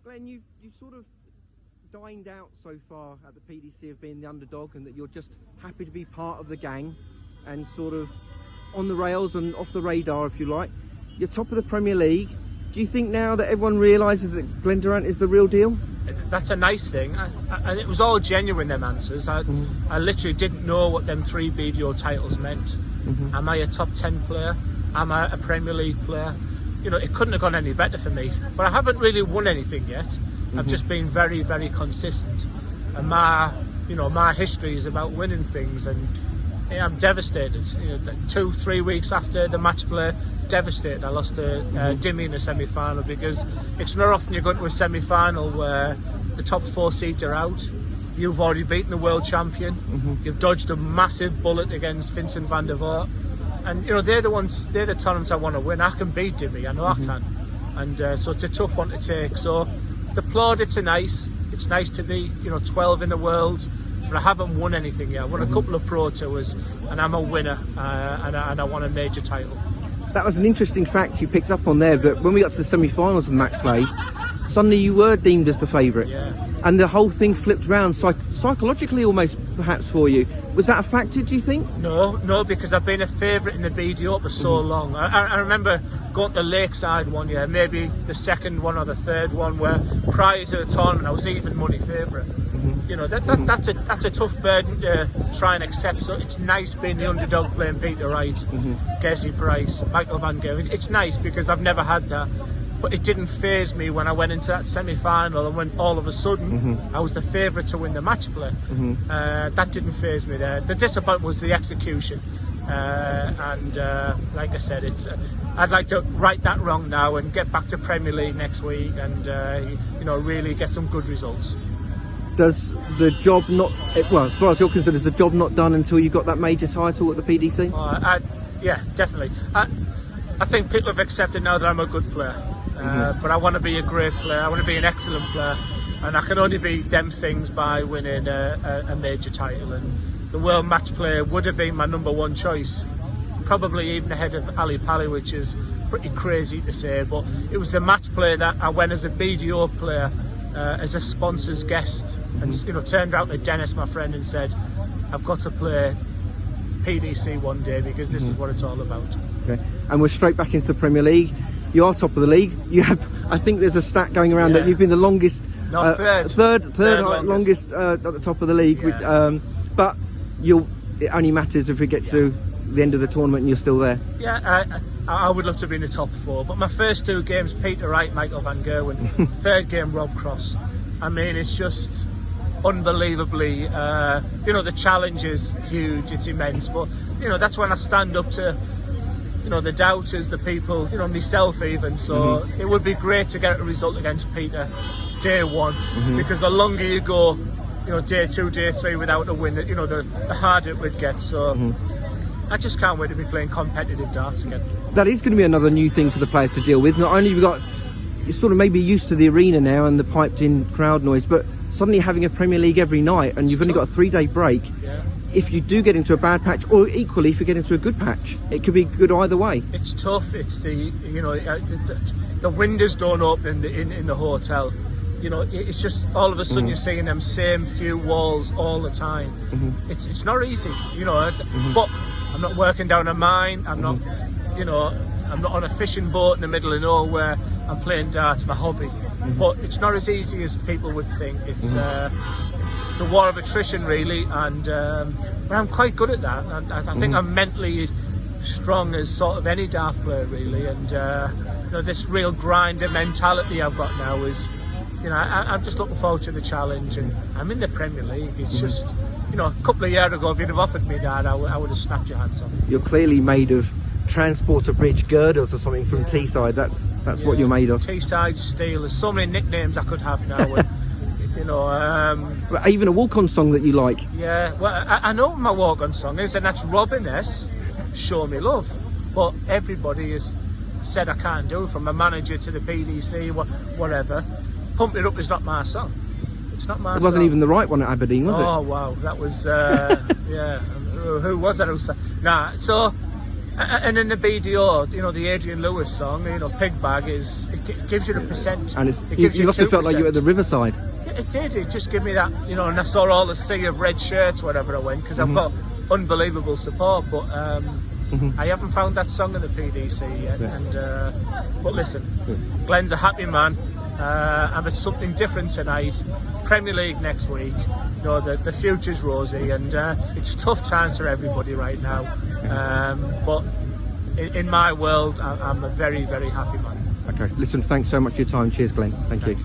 Glenn, you sort of dined out so far at the PDC of being the underdog, and that you're just happy to be part of the gang and sort of on the rails and off the radar, if you like. You're top of the Premier League. Do you think now that everyone realises that Glen Durrant is the real deal? That's a nice thing. It was all genuine, them answers. I literally didn't know what them 3 BDO titles meant. Am I a top 10 player? Am I a Premier League player? You know, it couldn't have gone any better for me. But I haven't really won anything yet. I've just been very, very consistent. And my history is about winning things. And yeah, I'm devastated. You know, 2-3 weeks after the match play, devastated. I lost to Dimmy in the semi-final, because it's not often you go to a semi-final where the top 4 seeds are out. You've already beaten the world champion. You've dodged a massive bullet against Vincent van der Voort, and you know they're the tournaments I want to win. I can beat Dimmy, I know I can, and so it's a tough one to take. So the plaudits are nice. It's nice to be 12 in the world, but I haven't won anything yet. I won a couple of Pro Tours, and I'm a winner, and I won a major title. That was an interesting fact you picked up on there, that when we got to the semi-finals of match play, suddenly you were deemed as the favourite. Yeah. And the whole thing flipped around psychologically almost, perhaps, for you. Was that a factor, do you think? No, because I've been a favourite in the BDO for so long. I remember going to Lakeside one year, maybe the second one or the third one, where prior to the tournament I was even money favourite. You know, that's a tough burden to try and accept. So it's nice being the underdog, playing Peter Wright, Casey Price, Michael Van Gerwen. It's nice because I've never had that. But it didn't faze me when I went into that semi-final, and when all of a sudden I was the favourite to win the match play. That didn't faze me there. The disappointment was the execution. Like I said, I'd like to right that wrong now and get back to Premier League next week, and really get some good results. Does the job not, well, as far as you're concerned, is the job not done until you got that major title at the PDC? Yeah, definitely. I think people have accepted now that I'm a good player, but I want to be a great player. I want to be an excellent player, and I can only be them things by winning a major title. And the World Match Player would have been my #1 choice, probably even ahead of Ali Pali, which is pretty crazy to say, but it was the match play that I went as a BDO player, as a sponsor's guest, and turned around to Dennis, my friend, and said, I've got to play PDC one day, because this is what it's all about. Okay. And we're straight back into the Premier League. You are top of the league. You have, I think there's a stat going around that you've been the longest, third longest at the top of the league. Yeah. But it only matters if we get to the end of the tournament and you're still there. Yeah, I would love to be in the top 4, but my first 2 games, Peter Wright, Michael Van Gerwen, third game, Rob Cross. I mean, it's just unbelievably, the challenge is huge, it's immense, but that's when I stand up to the doubters, the people, myself even. So it would be great to get a result against Peter day 1, because the longer you go, day 2, day 3 without a win, the harder it would get. So I just can't wait to be playing competitive darts again. That is going to be another new thing for the players to deal with. Not only you're sort of maybe used to the arena now and the piped in crowd noise, but suddenly having a Premier League every night, and you've only got a 3-day break. Yeah. If you do get into a bad patch, or equally if you get into a good patch, it could be good either way. It's tough. It's the windows don't open in the hotel. It's just all of a sudden you're seeing them same few walls all the time. It's not easy, but I'm not working down a mine. I'm not, I'm not on a fishing boat in the middle of nowhere. I'm playing darts, my hobby. But it's not as easy as people would think. It's a war of attrition, really, and but I'm quite good at that. And I think I'm mentally strong as sort of any dart player, really. And this real grinder mentality I've got now is, I'm just looking forward to the challenge, and I'm in the Premier League. It's just, a couple of years ago, if you'd have offered me that, I would have snapped your hands off. You're clearly made of Transporter Bridge girders or something from Teesside. That's what you're made of. Teesside Steel. There's so many nicknames I could have now. Even a walk-on song that you like. Yeah, well, I know what my walk-on song is, and that's Robin S. Show Me Love. But everybody has said I can't do it, from a manager to the PDC, whatever. Pump It Up is not my song. It's not my song. It wasn't even the right one at Aberdeen, was it? Oh wow, that was yeah. Who was that? Nah. So And in the BDO, you know, the Adrian Lewis song, you know, Pig Bag it gives you the percent. And it gives you must have felt like you were at the Riverside. Yeah, it did. It just gave me that, you know, and I saw all the sea of red shirts whenever I went, because I've got unbelievable support. But I haven't found that song in the PDC yet. Yeah. And but listen, Glen's a happy man. And it's something different tonight. Premier League next week. You know, the future's rosy, and it's tough times for everybody right now. But in my world, I'm a very, very happy man. Okay, listen, thanks so much for your time. Cheers, Glen. Thank you.